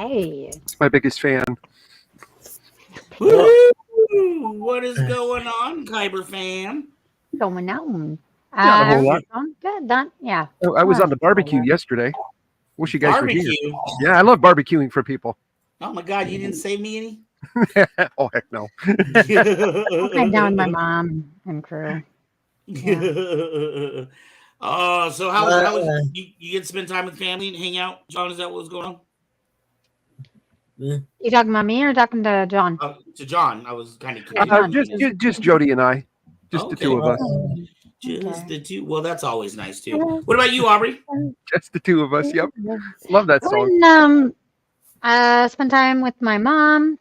Hey. It's my biggest fan. Woo-hoo! What is going on, Kyber fam? Going on. Not a whole lot. Good, done. Yeah. I was on the barbecue yesterday. Wish you guys were here. Barbecue. Yeah, I love barbecuing for people. Oh my God, you didn't save me any? Oh, heck no. I went down with my mom and crew. So how you get to spend time with family and hang out? John, is that what was going on? You talking about me or talking to John? To John, I was kind of curious. Just Jody and I. Just the two of us. Just the two. Well, that's always nice too. What about you, Aubrey? Just the two of us. Yep. Love that song. Spent time with my mom,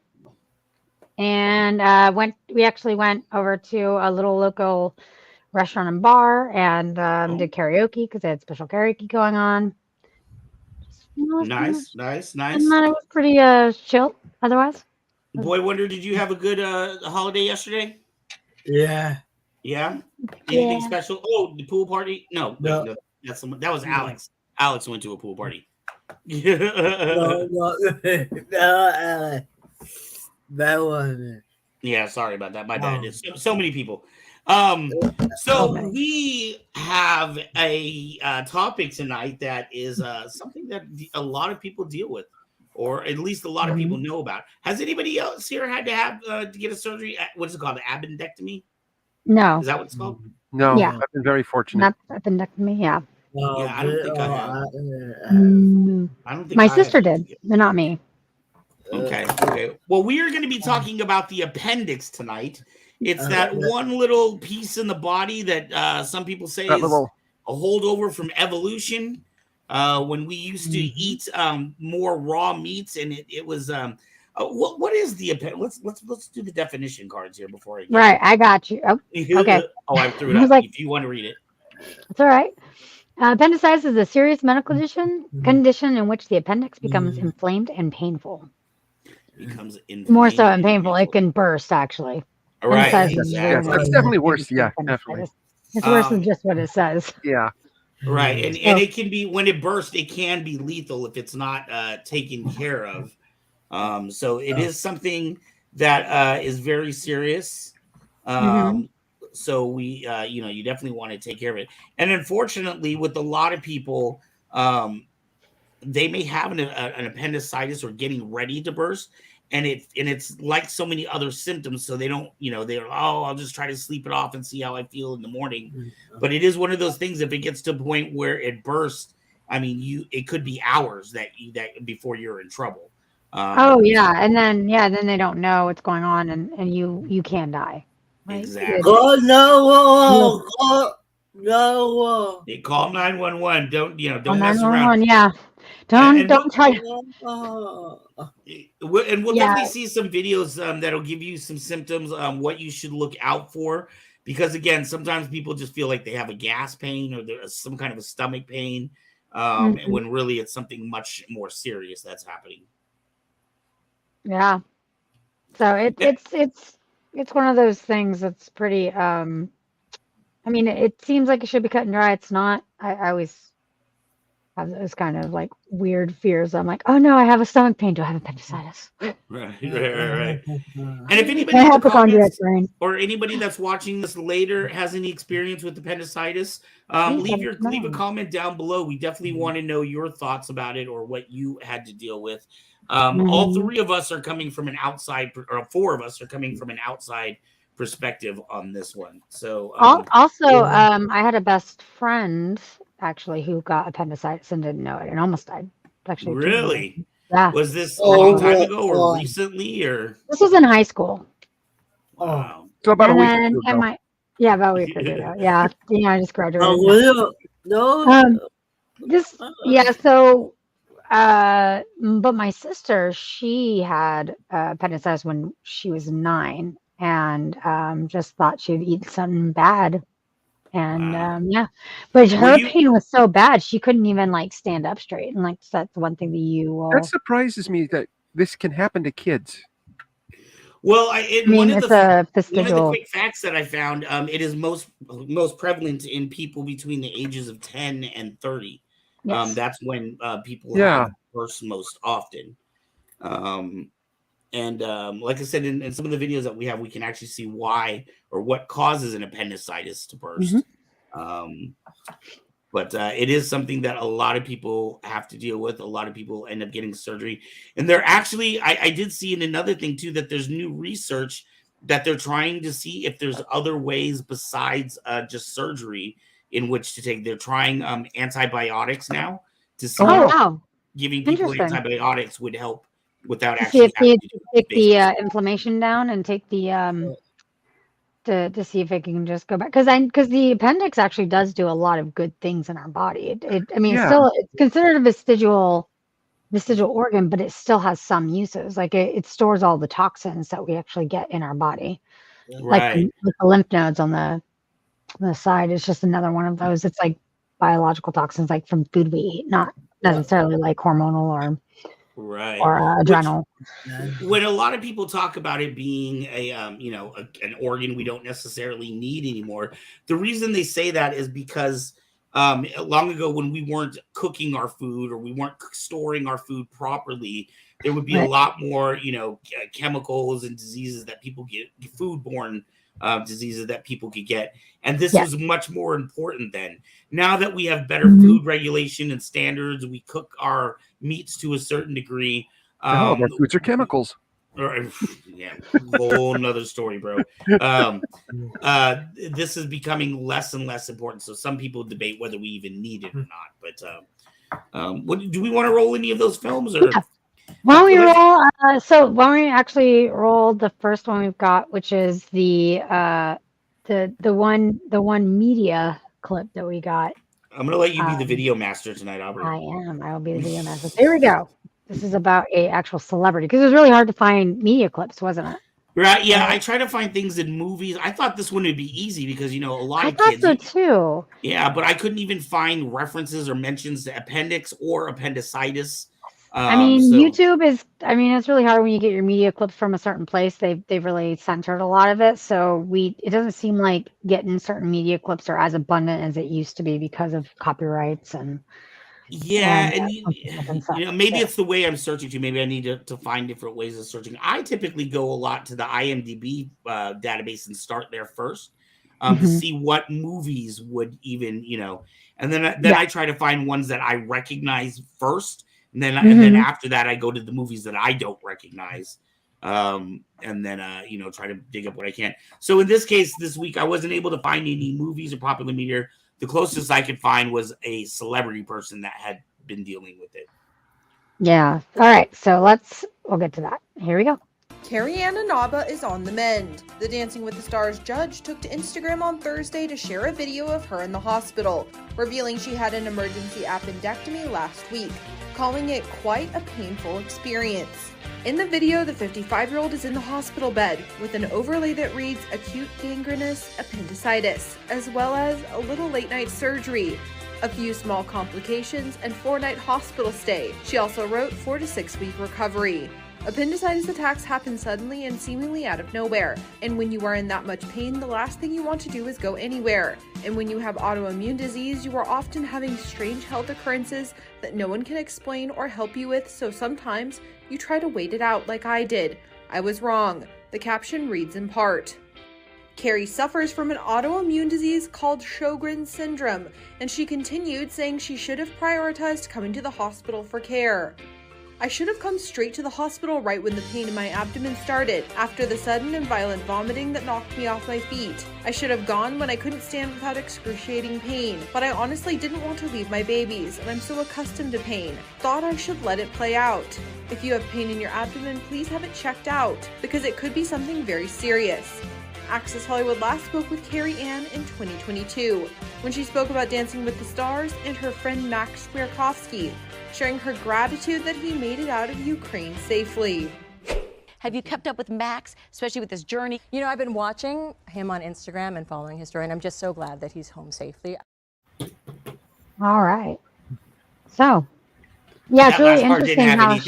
and we actually went over to a little local restaurant and bar and did karaoke because they had special karaoke going on. Nice. And then it was pretty chill otherwise. Boy Wonder, did you have a good holiday yesterday? Yeah. Anything special? Oh, the pool party? No. That was Alex. Alex went to a pool party. No, that wasn't. Yeah, sorry about that. My bad. It's so many people. So we have a topic tonight that is something that a lot of people deal with, or at least a lot of people know about. Has anybody else here had to have to get a surgery? What is it called? Appendectomy? No. Is that what it's called? No. Yeah. I've been very fortunate. Not appendectomy. Yeah. Yeah, I don't think I have. I don't think my sister did, but not me. Okay. Well, we are going to be talking about the appendix tonight. It's that one little piece in the body that some people say is a holdover from evolution. When we used to eat more raw meats, and it was what is the appendix? Let's do the definition cards here before I I got you. Oh, okay. I threw it up. If you want to read it, it's all right. Appendicitis is a serious medical condition in which the appendix becomes inflamed and painful. More so than painful. It can burst, actually. Right. It's definitely worse. Yeah, definitely. It's worse than just what it says. Yeah. Right. And it can be, when it bursts, it can be lethal if it's not taken care of. So it is something that is very serious. So we, you definitely want to take care of it. And unfortunately, with a lot of people, they may have an appendicitis or getting ready to burst, and it's like so many other symptoms. So they don't, they're, I'll just try to sleep it off and see how I feel in the morning. But it is one of those things. If it gets to a point where it bursts, I mean, it could be hours that before you're in trouble. And then they don't know what's going on, and you can die. Right? Exactly. No. They call 911. Don't mess 911, around. Yeah. Don't try to. And we'll definitely see some videos that'll give you some symptoms what you should look out for, because again, sometimes people just feel like they have a gas pain or there's some kind of a stomach pain, and when really it's something much more serious that's happening. Yeah. So it's one of those things that's pretty. I mean, it seems like it should be cut and dry. It's not. I always have those kind of like weird fears. I'm like, oh no, I have a stomach pain. Do I have appendicitis? Right. And if anybody in the comments, or anybody that's watching this later has any experience with appendicitis, leave a comment down below. We definitely want to know your thoughts about it or what you had to deal with. All three of us are coming from an outside, or four of us are coming from an outside perspective on this one. So I had a best friend actually who got appendicitis and didn't know it and almost died. Actually, really? Yeah. Was this a long time ago or recently, or this was in high school? Wow. So about a week ago. About a week ago. Yeah. I just graduated. But my sister, she had appendicitis when she was 9 and just thought she'd eat something bad. And but her pain was so bad she couldn't even like stand up straight. And like that's one thing that you will. That surprises me that this can happen to kids. Well, one of the quick facts that I found, it is most prevalent in people between the ages of 10 and 30. Yes. That's when people have bursts most often. And like I said, in some of the videos that we have, we can actually see why or what causes an appendicitis to burst. But it is something that a lot of people have to deal with. A lot of people end up getting surgery. And they're actually, I did see in another thing too, that there's new research that they're trying to see if there's other ways besides just surgery in which to take. They're trying antibiotics now to see if giving people antibiotics would help without actually having to take the inflammation down and take the to see if it can just go back, because the appendix actually does do a lot of good things in our body. I mean, it's considered a vestigial organ, but it still has some uses. Like it stores all the toxins that we actually get in our body, like the lymph nodes on the side. It's just another one of those. It's like biological toxins, like from food we eat, not necessarily like hormonal or adrenal. When a lot of people talk about it being an organ we don't necessarily need anymore, the reason they say that is because long ago, when we weren't cooking our food or we weren't storing our food properly, there would be a lot more chemicals and diseases that people get, foodborne diseases that people could get, and this was much more important then. Now that we have better food regulation and standards, we cook our meats to a certain degree. Their foods are chemicals. Whole another story, bro. This is becoming less and less important. So some people debate whether we even need it or not. But what do we want to roll any of those films? Or why don't we roll? So why don't we actually roll the first one we've got, which is the one media clip that we got. I'm gonna let you be the video master tonight, Aubrey. I am. I will be the video master. There we go. This is about a actual celebrity, because it was really hard to find media clips, wasn't it? Right. Yeah, I try to find things in movies. I thought this one would be easy because a lot of kids. I thought so too. Yeah, but I couldn't even find references or mentions to appendix or appendicitis. YouTube is. It's really hard when you get your media clips from a certain place. They've really censored a lot of it, so it doesn't seem like getting certain media clips are as abundant as it used to be because of copyrights and. Yeah, and maybe it's the way I'm searching to. Maybe I need to find different ways of searching. I typically go a lot to the IMDb database and start there first to see what movies would even, and then I try to find ones that I recognize first, and then after that I go to the movies that I don't recognize, and then try to dig up what I can. So in this case, this week I wasn't able to find any movies or popular media. The closest I could find was a celebrity person that had been dealing with it. Yeah. All right. So we'll get to that. Here we go. Carrie-Ann Inaba is on the mend. The Dancing with the Stars judge took to Instagram on Thursday to share a video of her in the hospital, revealing she had an emergency appendectomy last week, calling it quite a painful experience. In the video, the 55-year-old is in the hospital bed with an overlay that reads acute gangrenous appendicitis, as well as a little late-night surgery, a few small complications, and 4-night hospital stay. She also wrote 4 to 6 week recovery. Appendicitis attacks happen suddenly and seemingly out of nowhere, and when you are in that much pain, the last thing you want to do is go anywhere. And when you have autoimmune disease, you are often having strange health occurrences that no one can explain or help you with, so sometimes you try to wait it out like I did. I was wrong. The caption reads in part. Carrie suffers from an autoimmune disease called Sjogren's syndrome, and she continued, saying she should have prioritized coming to the hospital for care. I should have come straight to the hospital right when the pain in my abdomen started, after the sudden and violent vomiting that knocked me off my feet. I should have gone when I couldn't stand without excruciating pain, but I honestly didn't want to leave my babies, and I'm so accustomed to pain. Thought I should let it play out. If you have pain in your abdomen, please have it checked out, because it could be something very serious. Access Hollywood last spoke with Carrie-Ann in 2022, when she spoke about Dancing with the Stars and her friend Max Swiarkowski, sharing her gratitude that he made it out of Ukraine safely. Have you kept up with Max, especially with his journey? I've been watching him on Instagram and following his story, and I'm just so glad that he's home safely. All right. So, yeah, it's really interesting how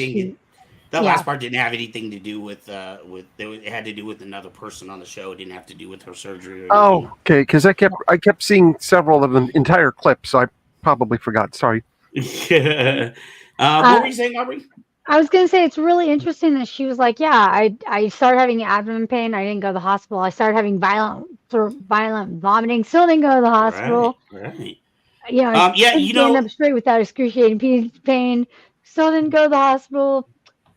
that last part didn't have anything to do with it had to do with another person on the show. It didn't have to do with her surgery. Oh, okay. Because I kept seeing several of the entire clips, so I probably forgot. Sorry. What were you saying, Aubrey? I was gonna say it's really interesting that she was like, yeah, I started having abdomen pain. I didn't go to the hospital. I started having violent vomiting. Still didn't go to the Right, hospital. right. You know, Yeah, couldn't stand up straight without excruciating pain. Still didn't go to the hospital.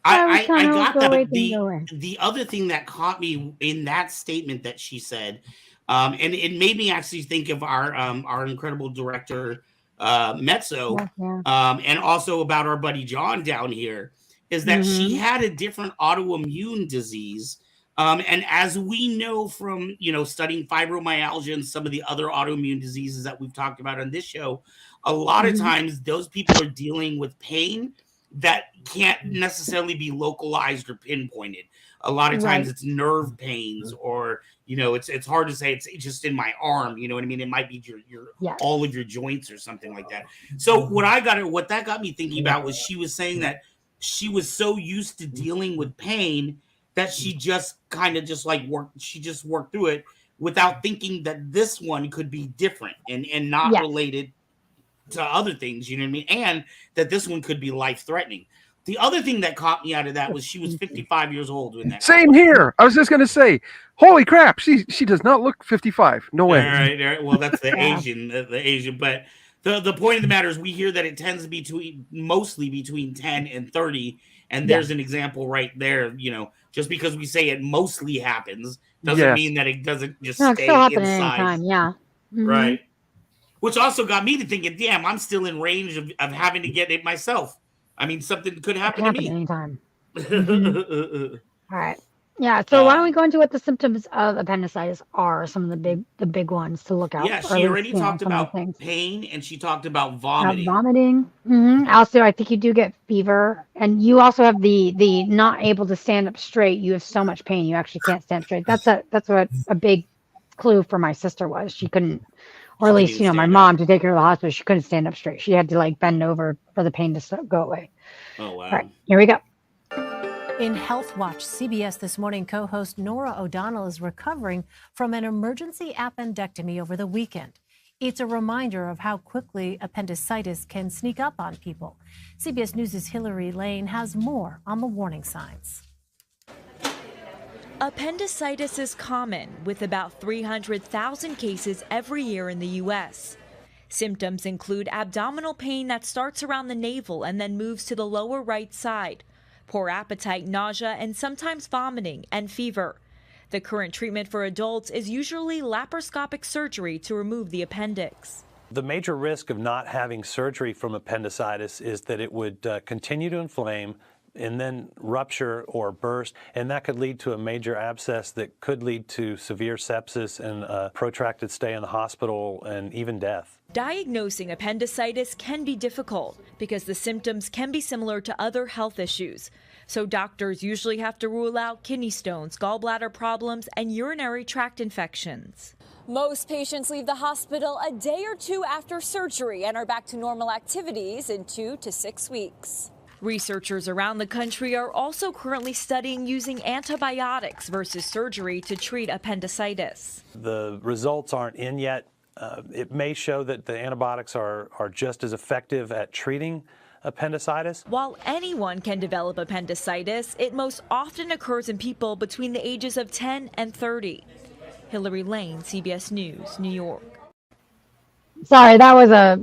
I was I kind of got go that, away, but didn't go away. the other thing that caught me in that statement that she said, and it made me actually think of our incredible director Mezzo, Yeah. and also about our buddy John down here, is that she had a different autoimmune disease. And as we know from studying fibromyalgia and some of the other autoimmune diseases that we've talked about on this show, a lot of times those people are dealing with pain that can't necessarily be localized or pinpointed. A lot of times it's nerve pains, or it's hard to say it's just in my arm, you know what I mean? It might be your all of your joints or something like that. So what that got me thinking about was she was saying that she was so used to dealing with pain that she just kind of just like worked through it without thinking that this one could be different and not related to other things, you know what I mean? And that this one could be life-threatening. The other thing that caught me out of that was she was 55 years old when that Same here. I was just gonna say, holy crap, she does not look 55. No way. All right. Well, that's the Asian. But the point of the matter is, we hear that it tends to be mostly between 10 and 30, and there's an example right there. Just because we say it mostly happens doesn't mean that it doesn't just stay inside. Right. Which also got me to thinking, damn, I'm still in range of having to get it myself. I mean, something could happen to me anytime. All right. Yeah. So why don't we go into what the symptoms of appendicitis are? Some of the big ones to look out. Yeah, she already talked about pain, and she talked about vomiting. Also, I think you do get fever, and you also have the not able to stand up straight. You have so much pain, you actually can't stand straight. That's what a big clue for my sister was. She couldn't. Or at least, my mom, to take her to the hospital, she couldn't stand up straight. She had to like bend over for the pain to go away. Oh, wow. All right, here we go. In Health Watch, CBS This Morning co-host Nora O'Donnell is recovering from an emergency appendectomy over the weekend. It's a reminder of how quickly appendicitis can sneak up on people. CBS News' Hillary Lane has more on the warning signs. Appendicitis is common, with about 300,000 cases every year in the U.S. Symptoms include abdominal pain that starts around the navel and then moves to the lower right side, poor appetite, nausea, and sometimes vomiting and fever. The current treatment for adults is usually laparoscopic surgery to remove the appendix. The major risk of not having surgery from appendicitis is that it would continue to inflame and then rupture or burst, and that could lead to a major abscess that could lead to severe sepsis and a protracted stay in the hospital and even death. Diagnosing appendicitis can be difficult because the symptoms can be similar to other health issues. So doctors usually have to rule out kidney stones, gallbladder problems, and urinary tract infections. Most patients leave the hospital a day or two after surgery and are back to normal activities in 2 to 6 weeks. Researchers around the country are also currently studying using antibiotics versus surgery to treat appendicitis. The results aren't in yet. It may show that the antibiotics are just as effective at treating appendicitis. While anyone can develop appendicitis, it most often occurs in people between the ages of 10 and 30. Hillary Lane, CBS News, New York. Sorry, that was I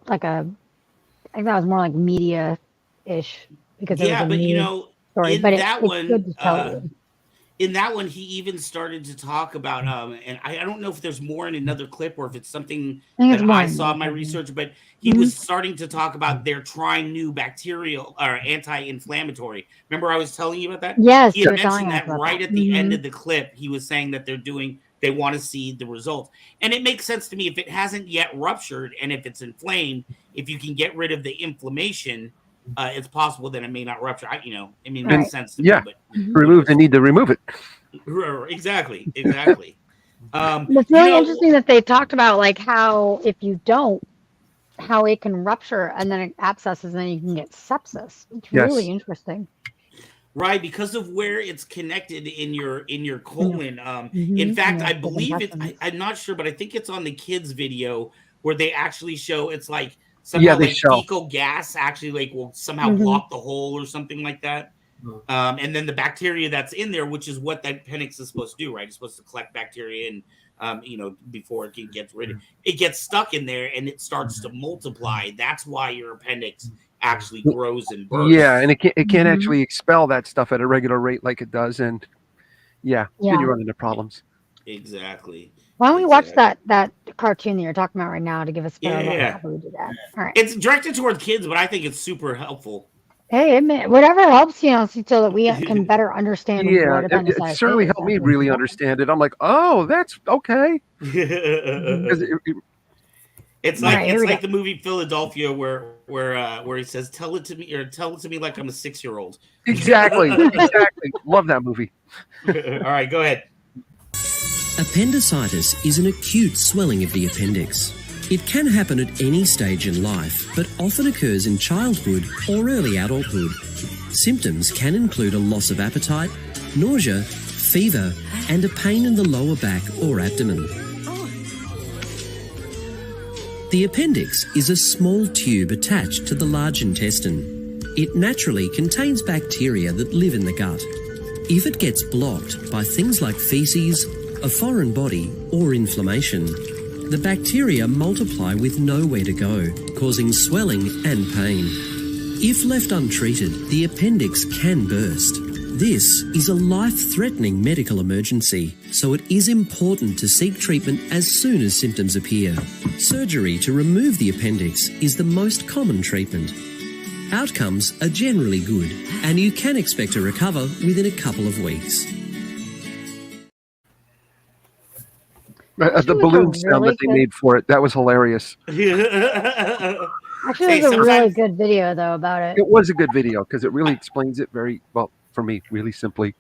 think that was more like media-ish because it was a story. In But that it's good to tell you. In that one, he even started to talk about, and I don't know if there's more in another clip or if it's something that I saw in my research, but he was starting to talk about they're trying new bacterial or anti-inflammatory. Remember I was telling you about that? Yes. He had mentioned that right at the end of the clip. He was saying that they want to see the results. And it makes sense to me if it hasn't yet ruptured and if it's inflamed, if you can get rid of the inflammation, it's possible that it may not rupture. It makes sense to me. But remove the need to remove it. Exactly. It's really interesting that they talked about like how if you don't, how it can rupture and then it abscesses and then you can get sepsis. It's really interesting. Right, because of where it's connected in your colon. In fact, I believe I'm not sure, but I think it's on the kids' video where they actually show it's like somehow they like show. fecal gas actually like will somehow block the hole or something like that. And then the bacteria that's in there, which is what that appendix is supposed to do, right? It's supposed to collect bacteria and before it gets rid of it, gets stuck in there and it starts to multiply. That's why your appendix actually grows and bursts. Yeah, and it can't actually expel that stuff at a regular rate like it does, and then you run into problems. Exactly. Why don't we watch that cartoon that you're talking about right now to give us a better look at how we do that? All right. It's directed toward kids, but I think it's super helpful. Hey, whatever helps, so that we can better understand what appendicitis it certainly helped me really understand it. I'm like, oh, that's okay. It's like the movie Philadelphia where he says, tell it to me like I'm a 6-year-old. Exactly. Love that movie. All right, go ahead. Appendicitis is an acute swelling of the appendix. It can happen at any stage in life, but often occurs in childhood or early adulthood. Symptoms can include a loss of appetite, nausea, fever, and a pain in the lower back or abdomen. The appendix is a small tube attached to the large intestine. It naturally contains bacteria that live in the gut. If it gets blocked by things like feces, a foreign body, or inflammation, the bacteria multiply with nowhere to go, causing swelling and pain. If left untreated, the appendix can burst. This is a life-threatening medical emergency, so it is important to seek treatment as soon as symptoms appear. Surgery to remove the appendix is the most common treatment. Outcomes are generally good, and you can expect to recover within a couple of weeks. The balloon sound that they made for it, that was hilarious. Actually, it was a really good video, though, about it. It was a good video because it really explains it very well, for me, really simply.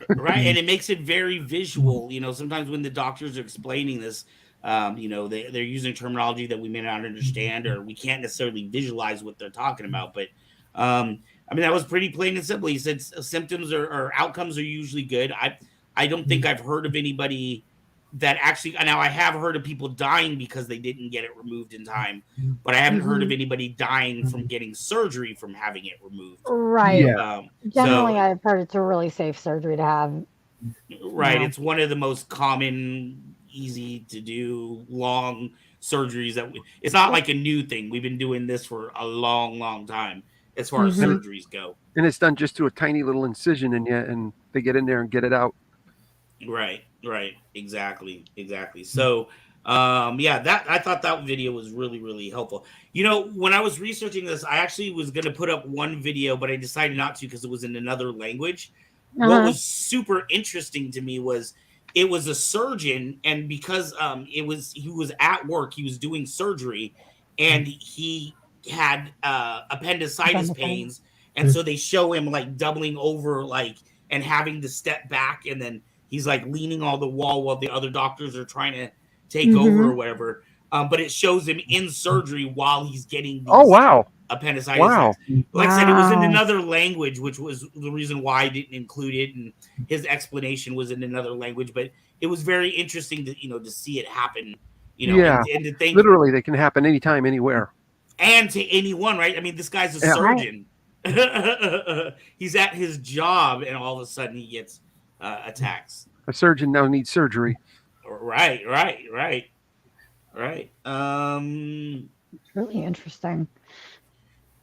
Right, and it makes it very visual. Sometimes when the doctors are explaining this, they're using terminology that we may not understand or we can't necessarily visualize what they're talking about. But, that was pretty plain and simple. He said symptoms or outcomes are usually good. I don't think I've heard of anybody that actually, now I have heard of people dying because they didn't get it removed in time, but I haven't heard of anybody dying from getting surgery from having it removed. Right. Yeah. Generally, I've heard it's a really safe surgery to have. Right. It's one of the most common, easy to do, long surgeries it's not like a new thing. We've been doing this for a long, long time as far as surgeries go. And it's done just through a tiny little incision in you, and they get in there and get it out. Right. Exactly. So, I thought that video was really, really helpful. When I was researching this, I actually was going to put up one video, but I decided not to because it was in another language. What was super interesting to me was it was a surgeon, and because he was at work, he was doing surgery, and he had appendicitis pains, and so they show him like doubling over, like, and having to step back, and then he's like leaning on the wall while the other doctors are trying to take over or whatever. But it shows him in surgery while he's getting these appendicitis. Wow. Like I said, it was in another language, which was the reason why I didn't include it. And his explanation was in another language, but it was very interesting to, to see it happen, and to think literally they can happen anytime, anywhere. And to anyone, right? I mean, this guy's a surgeon. He's at his job and all of a sudden he gets attacks. A surgeon now needs surgery. Right. It's really interesting.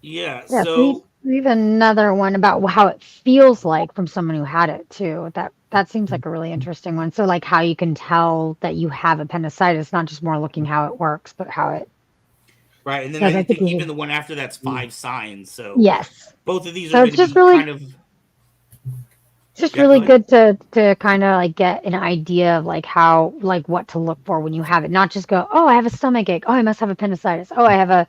Yeah. Yeah, So we have another one about how it feels like from someone who had it too. That seems like a really interesting one. So like how you can tell that you have appendicitis, not just more looking how it works, but how it. Right, and then I think even the one after that's 5 signs. So yes, both of these so are it's going just to be really, kind of. It's just really good to kind of like get an idea of like how, like what to look for when you have it. Not just go, oh, I have a stomach ache. Oh, I must have appendicitis. Oh, I'm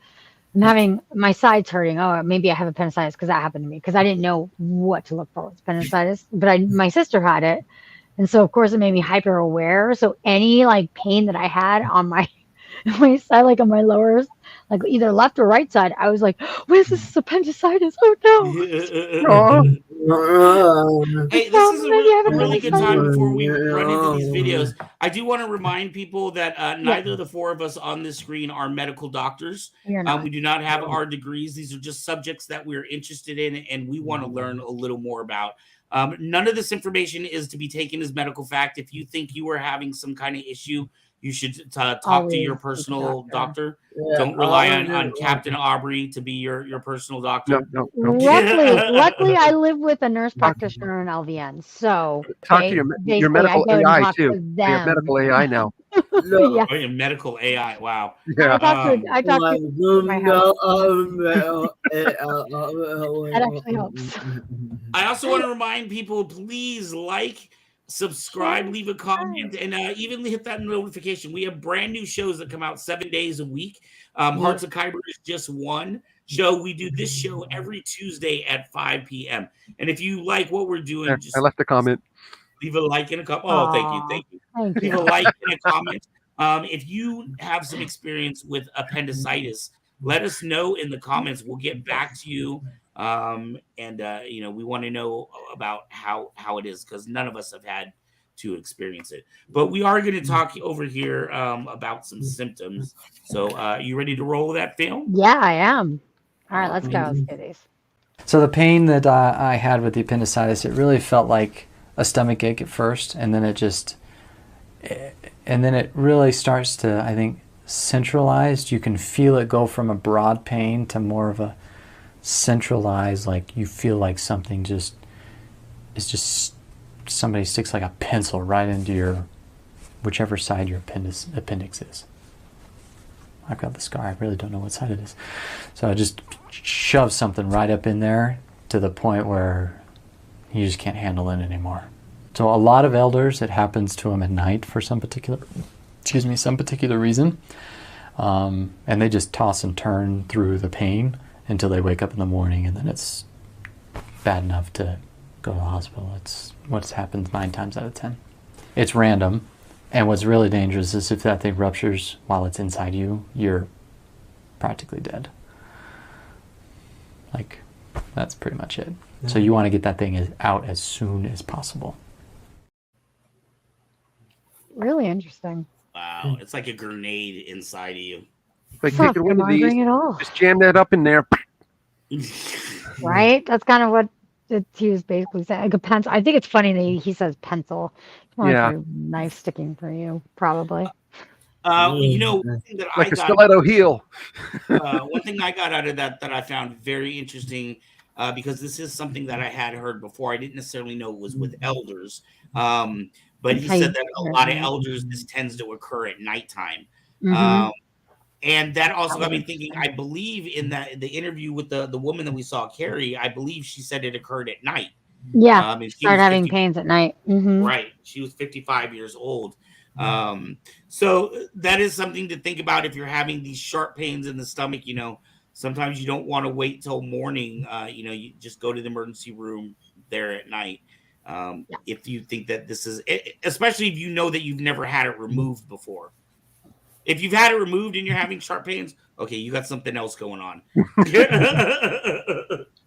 having my sides hurting. Oh, maybe I have appendicitis because that happened to me because I didn't know what to look for with appendicitis. But my sister had it, and so of course it made me hyper aware. So any like pain that I had on my side, like on my lower like either left or right side. I was like, what is this? Appendicitis? Oh no. Hey, this is a really good time before we run into these videos. I do want to remind people that neither of the four of us on this screen are medical doctors. We do not have our degrees. These are just subjects that we're interested in and we want to learn a little more about. None of this information is to be taken as medical fact. If you think you are having some kind of issue, you should talk to your personal doctor. Yeah, Don't rely on Captain Aubrey to be your personal doctor. No. Luckily, I live with a nurse practitioner and LVN. So Talk to your medical AI too. You have medical AI now. Yeah. Oh, your medical AI. Wow. Yeah. I talked to my house. That actually helps. I also want to remind people, please like, subscribe, leave a comment, and even hit that notification. We have brand new shows that come out 7 days a week. Hearts of Kyber is just one show. We do this show every Tuesday at 5 p.m. And if you like what we're doing, just I left a comment. Leave a like and a comment. Oh, thank you. Leave a like and a comment. If you have some experience with appendicitis, let us know in the comments. We'll get back to you. We want to know about how it is because none of us have had to experience it. But we are going to talk over here about some symptoms. So you ready to roll that film? Yeah, I am. All right, let's go. Let's do these. So the pain that I had with the appendicitis, it really felt like a stomach ache at first, and then it really starts to, I think, centralized. You can feel it go from a broad pain to more of a centralized, like you feel like something somebody sticks like a pencil right into your whichever side your appendix is. I've got the scar. I really don't know what side it is. So I just shove something right up in there to the point where you just can't handle it anymore. So a lot of elders, it happens to them at night for some particular reason. And they just toss and turn through the pain until they wake up in the morning, and then it's bad enough to go to the hospital. It's what happens 9 times out of 10. It's random, and what's really dangerous is if that thing ruptures while it's inside you, you're practically dead. Like, that's pretty much it. So you want to get that thing out as soon as possible. Really interesting. Wow, it's like a grenade inside of you. Like take one of these, just jam that up in there. Right? That's kind of what he was basically saying. Like a pencil. I think it's funny that he says pencil. It's more like a knife sticking for you, probably. One thing that like a stiletto heel. One thing I got out of that I found very interesting, because this is something that I had heard before. I didn't necessarily know it was with elders. But he said that a lot of elders, this tends to occur at nighttime. And that also got me thinking, I believe in the interview with the woman that we saw, Carrie, I believe she said it occurred at night. Yeah, start having pains at night. Right. She was 55 years old. So that is something to think about if you're having these sharp pains in the stomach. Sometimes you don't want to wait till morning. You just go to the emergency room there at night. If you think that this is, especially if you know that you've never had it removed before. If you've had it removed and you're having sharp pains, okay, you got something else going on.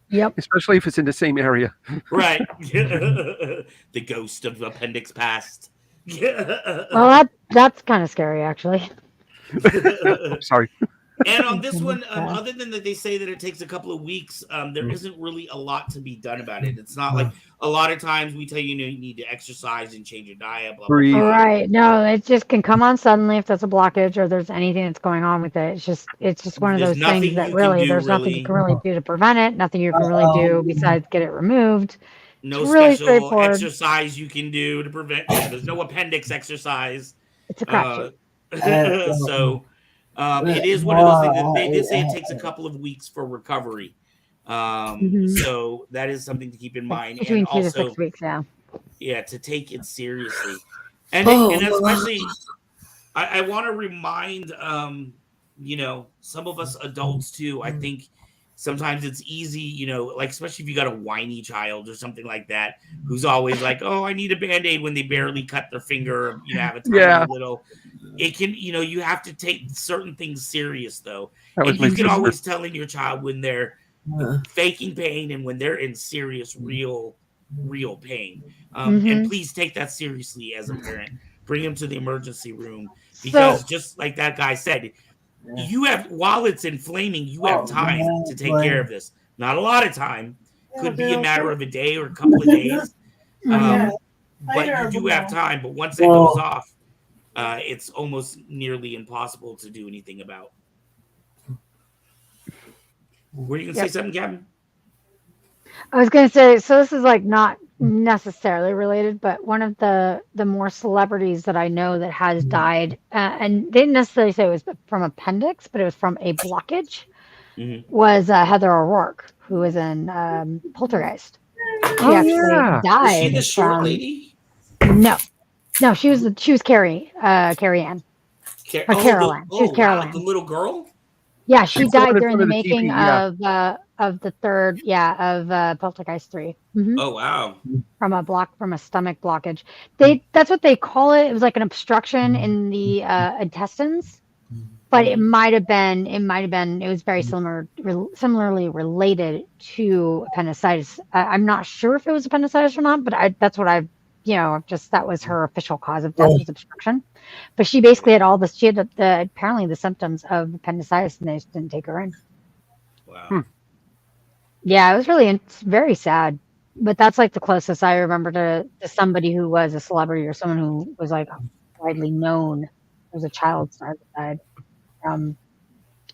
Yep. Especially if it's in the same area. Right. The ghost of appendix past. Well, that's kind of scary, actually. Sorry. And on this one, other than that they say that it takes a couple of weeks, there isn't really a lot to be done about it. It's not like a lot of times we tell you, you need to exercise and change your diet. Blah, blah, blah. Right. No, it just can come on suddenly if there's a blockage or there's anything that's going on with it. It's just one of those things that there's nothing you can really do to prevent it. Nothing you can really do besides get it removed. No it's really special exercise you can do to prevent. There's no appendix exercise. It's a crapshoot. So. It is one of those things that they did say it takes a couple of weeks for recovery. So that is something to keep in mind. Between and 2 also, to 6 weeks, yeah, to take it seriously. And especially, I want to remind, some of us adults too, I think sometimes it's easy, you know, like especially if you got a whiny child or something like that, who's always like, oh, I need a Band-Aid when they barely cut their finger, or, you know, have a tiny little. It can, you know, you have to take certain things serious though. And you can always tell in your child when they're faking pain and when they're in serious, real pain. And please take that seriously as a parent. Bring them to the emergency room, because just like that guy said, you have, while it's inflaming, you have time to take care of this. Not a lot of time. Could be a matter of a day or a couple of days. But you do have time. But once it goes off, it's almost nearly impossible to do anything about. Were you going to say something, Gavin? I was going to say, so this is like not necessarily related, but one of the more celebrities that I know that has died, and they didn't necessarily say it was from appendix, but it was from a blockage, was Heather O'Rourke, who was in Poltergeist. She actually died. Is she the short lady? No, she was Carrie Ann. Carol Ann. She was Carol Ann. The little girl? Yeah, she died during the making of the third, of Poltergeist 3. Oh wow! From a stomach blockage. That's what they call it. It was like an obstruction in the intestines, but it might have been. It was very similarly related to appendicitis. I'm not sure if it was appendicitis or not, but that's what I've. That was her official cause of death, was obstruction. But she basically had all this. She had apparently the symptoms of appendicitis, and they just didn't take her in. Wow. Yeah, it was it's very sad. But that's like the closest I remember to somebody who was a celebrity or someone who was like widely known. There was a child star that died from,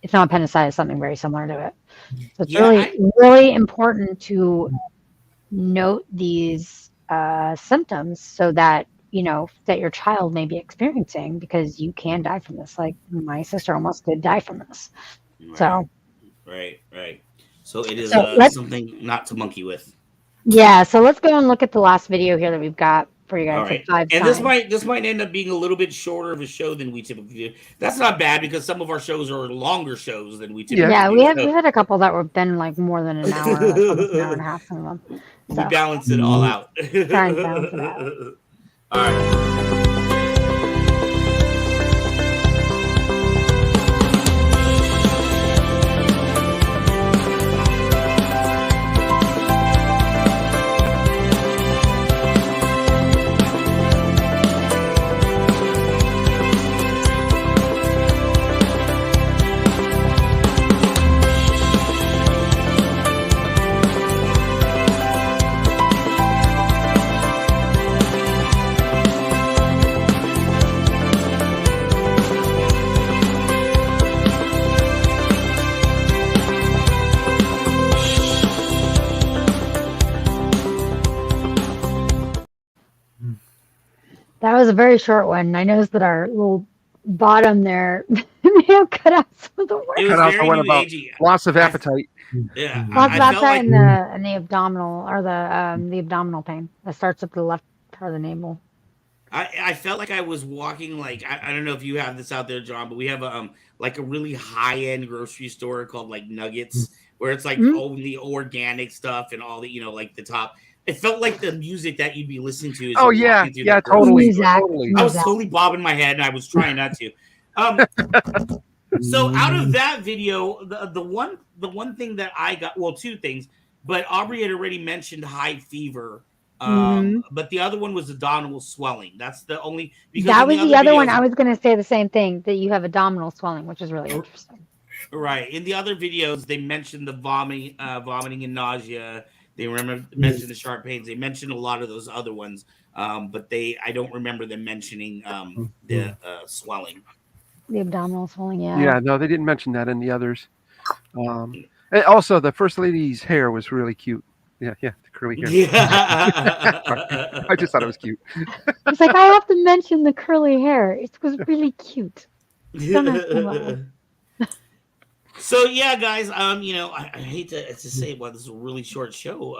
if not appendicitis, something very similar to it. So it's really important to note these symptoms so that that your child may be experiencing, because you can die from this. Like my sister almost did die from this. Right. So right. So it is something not to monkey with. Yeah, so let's go and look at the last video here that we've got for you guys. All right. And this might end up being a little bit shorter of a show than we typically do. That's not bad, because some of our shows are longer shows than we typically do. Yeah, we had a couple that were been like more than an hour, like almost an hour and a half, some of them. So. We balance it all out. Try and balance it out. All right. That was a very short one. I noticed that our little bottom there may have cut out some of the words. It was very new about agey. Loss of appetite. Yeah. Lots of appetite in the abdominal, or the abdominal pain that starts at the left part of the navel. I felt like I was walking, like, I don't know if you have this out there, John, but we have a really high-end grocery store called like Nuggets, where it's like only organic stuff and all the, like the top. It felt like the music that you'd be listening to. Totally. I was totally bobbing my head, and I was trying not to. So out of that video, the one thing that I got, well, two things, but Aubrey had already mentioned high fever. But the other one was abdominal swelling. That's the only. That was the other one. I was going to say the same thing, that you have abdominal swelling, which is really interesting. Right. In the other videos, they mentioned the vomiting and nausea. They mentioned the sharp pains. They mentioned a lot of those other ones, but I don't remember them mentioning the swelling. The abdominal swelling, yeah. Yeah, no, they didn't mention that in the others. And also, the first lady's hair was really cute. Yeah, the curly hair. Yeah. I just thought it was cute. It's like, I have to mention the curly hair. It was really cute. So yeah, guys, I hate to say, well, this is a really short show,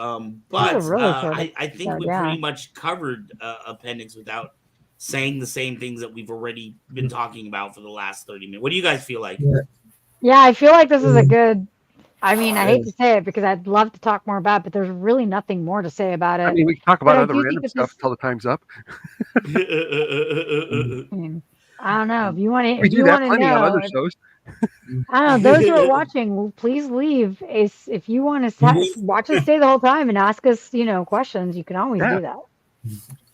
but I think we pretty much covered appendix without saying the same things that we've already been talking about for the last 30 minutes. What do you guys feel like? Yeah, I feel like this is a good. I mean, I hate to say it because I'd love to talk more about it, but there's really nothing more to say about it. I mean, we can talk But about I other do think random that stuff this, until the time's up. I mean, I don't know. If you want to, We if do you that want to plenty on other know, shows. I don't know. Those who are watching, please leave. If you want to watch us stay the whole time and ask us, questions, you can always do that.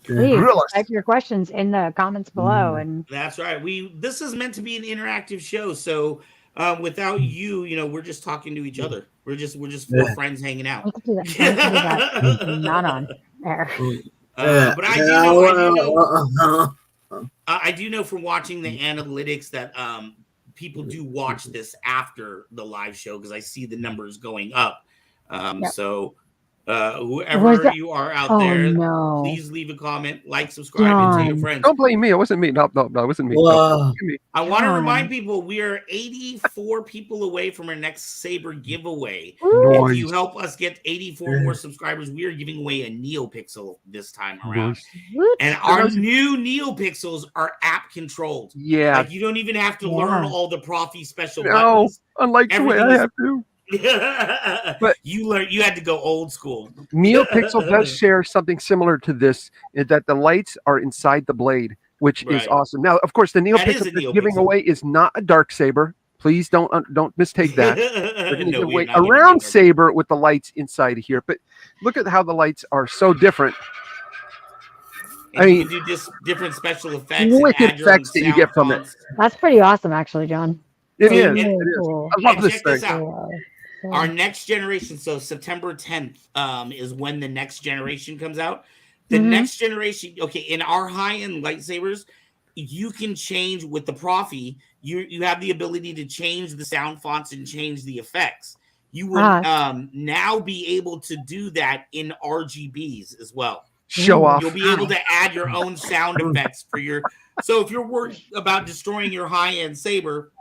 Please type your questions in the comments below. And That's right. This is meant to be an interactive show, so without you, we're just talking to each other. We're just four friends hanging out. we could do that. We could do that. Not on air. But I do know from watching the analytics that people do watch this after the live show because I see the numbers going up. So whoever you are out there, please leave a comment, like, subscribe, and tell your friends. Don't blame me. It wasn't me. No, it wasn't me. No, I want to remind people we are 84 people away from our next Saber giveaway. Nice. If you help us get 84 more subscribers, we are giving away a NeoPixel this time around. And our new NeoPixels are app controlled. Yeah. Like you don't even have to learn all the Profi special buttons. Unlike the way I have to. But you had to go old school. NeoPixel does share something similar to this, in that the lights are inside the blade, which is awesome. Now, of course, the NeoPixel that's giving away is not a dark saber. Please don't mistake that. We're going to give away a round saber with the lights inside of here. But look at how the lights are so different. And you can do different special effects. Wicked effects that you get from it. That's pretty awesome, actually, John. It is. Cool. I love this check thing. this out. Our next generation, so September 10th, is when the next generation comes out. The next generation, okay, in our high-end lightsabers, you can change with the Profi. You have the ability to change the sound fonts and change the effects. You will now be able to do that in RGBs as well. Show off. You'll be able to add your own sound effects for your. So if you're worried about destroying your high-end saber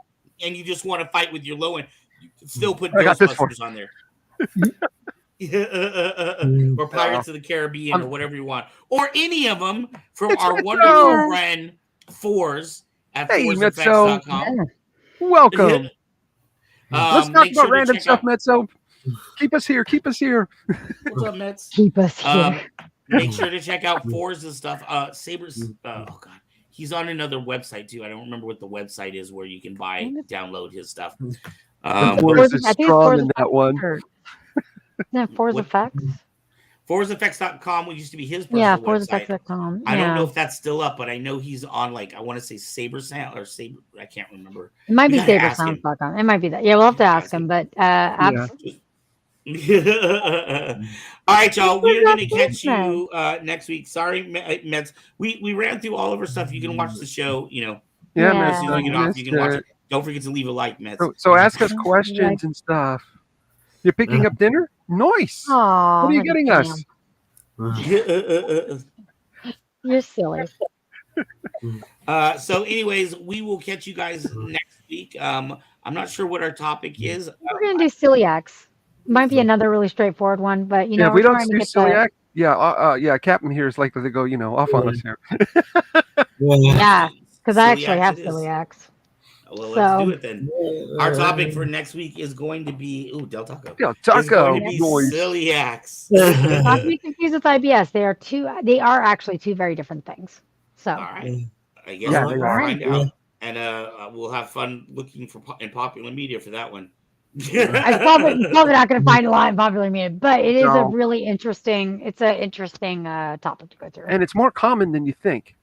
and you just want to fight with your low end, you can still put Ghostbusters on there. Or Pirates of the Caribbean or whatever you want. Or any of them from our wonderful friend Fours at FoursEffects.com. Welcome. Let's talk about random stuff, out. Metso. Keep us here. Keep us here. What's up, Mets? Keep us here. Make sure to check out Fours and stuff. Sabers. Oh God, he's on another website too. I don't remember what the website is where you can download his stuff. Fours is strong in that one. Force Effects. FoursEffects.com, which used to be his personal website. FoursEffects.com. I don't know if that's still up, but I know he's on, like, I want to say Saber Sound or Saber. I can't remember. It might be SaberSounds.com. It might be that. Yeah, we'll have to ask him, but absolutely. All right, y'all. We're going to catch you next week. Sorry, Mets. We ran through all of our stuff. You can watch the show, Yeah, as soon as you get off, you can watch it. Don't forget to leave a like, Mets. So ask us questions and stuff. You're picking up dinner? Nice. Aww, what are you getting us? You're silly. So anyways, we will catch you guys next week. I'm not sure what our topic is. We're going to do celiacs. Might be another really straightforward one, but if we don't do celiac, Captain here is likely to go, off on us here. Yeah, because I actually have celiacs. Well, let's do it then. Our topic for next week is going to be Del Taco. Del Taco. It's going to be celiacs. Not to be confused with IBS. They are actually two very different things. So all right. I guess we'll find out. And we'll have fun looking in popular media for that one. I'm probably not going to find a lot in popular media, but it is a really interesting. It's an interesting topic to go through, and it's more common than you think.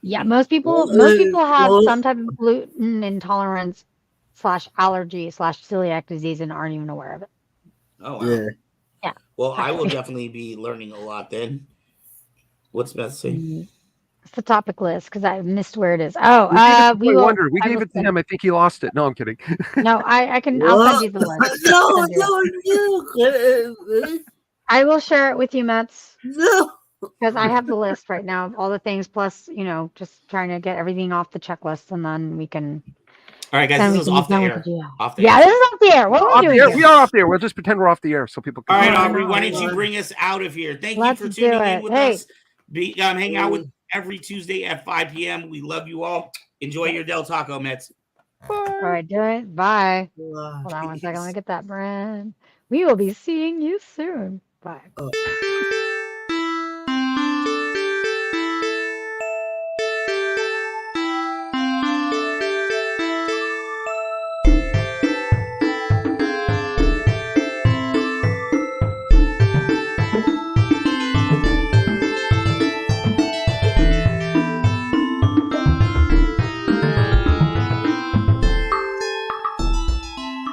Yeah, most people have some type of gluten intolerance / allergy / celiac disease and aren't even aware of it. Oh wow. Yeah. Well, I will definitely be learning a lot then. What's best say? It's the topic list because I missed where it is. We gave it to him. I think he lost it. No, I'm kidding. No, I can. I'll send you the list. I will share it with you, Mets. No. Because I have the list right now of all the things, plus, just trying to get everything off the checklist, and then we can. All right, guys, this is off the air. Yeah, this is off the air. What are we doing? We are off the air. We'll just pretend we're off the air so people can. All right, Aubrey, why don't you bring us out of here? Thank you for tuning in with us. Hang out with every Tuesday at 5 p.m. We love you all. Enjoy your Del Taco, Mets. All right, do it. Bye. Hold on one second. Let me get that brand. We will be seeing you soon. Bye.